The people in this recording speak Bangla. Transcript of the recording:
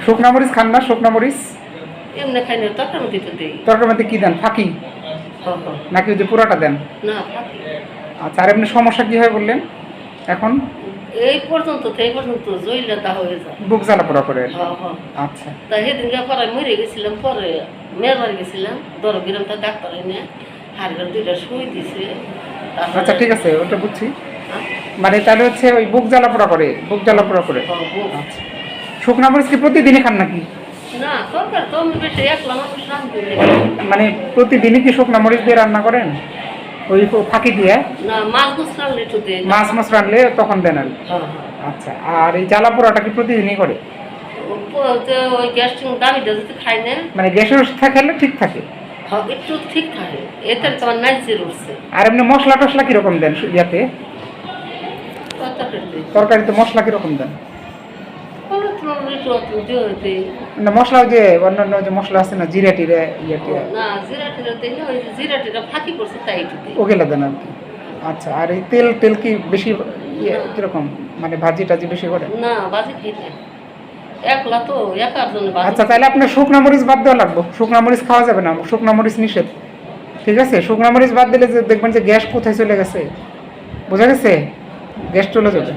শুকনা মরিচ খান না? শুকনা মরিচ এমনি খাই না, তরকার মধ্যে তো দেই। তরকারির মধ্যে কি দেন? ফাঁকি নাকি ওই যে পুরাটা দেন? না ফাঁকি। আচ্ছা, আর এমনি সমস্যা কি হয় বললেন এখন? এই পর্যন্ত জইলাটা হয়ে যায়। বুক জ্বালা পোড়া করে? আচ্ছা। তা সেদিনকে পরে মরে গেছিলাম, পরে মেয়ের গেছিলাম, ধরো গ্রামটা ডাক্তার এনে হাড়ের 2টা সুই দিছে। আচ্ছা ঠিক আছে, ওটা বুঝছি। মানে তাহলে হচ্ছে ওই বুক জ্বালা পোড়া করে, বুক জ্বালা পোড়া করে। আচ্ছা, শুকনা মরিচ কি প্রতিদিনই খান নাকি? না, তরকার তো আমি বেশি একলা মানুষ রাঁধতে দেই। মানে প্রতিদিনই কি শুকনা মরিচ দিয়ে রান্না করেন ওই ফাঁকি দিয়ে? না, মাছ গোছ রাঁধলে একটু দেই। মাছ মাছ রানলে তখন দেন আর কি? আচ্ছা, আর এই জ্বালা পোড়াটা কি প্রতিদিনই করে? ওই গ্যাস্ট্রিক দামিটা যদি খাই না, মানে গ্যাসের ওষুধ খেলে ঠিক থাকে? একটু ঠিক থাকে, এতে তোমার নাইজের উঠছে। আর এমনি মশলা টসলা কিরকম দেন ইয়াতে? তরকারিতে মশলা কিরকম দেন? না মশলা ওই যে অন্যান্য যে মশলা আছে না, জিরা টিরা ইয়ে টিরা? না, জিরা টিরা দেই না, ওই যে জিরা টিরা ফাঁকি করছে তাই একটু দেই। ওগুলো দেন আর কি? আচ্ছা, আর এই তেল তেল কি বেশি কিরকম, মানে ভাজি টাজি বেশি করে? না, বাজি খাই না, একলা তো, একার জন্য। আচ্ছা, তাহলে আপনার শুকনা মরিচ বাদ দেওয়া লাগবে। শুকনা মরিচ খাওয়া যাবে না, শুকনা মরিচ নিষেধ। ঠিক আছে, শুকনা মরিচ বাদ দিলে যে দেখবেন যে গ্যাস কোথায় চলে গেছে, বোঝা গেছে? গ্যাস চলে যাবে।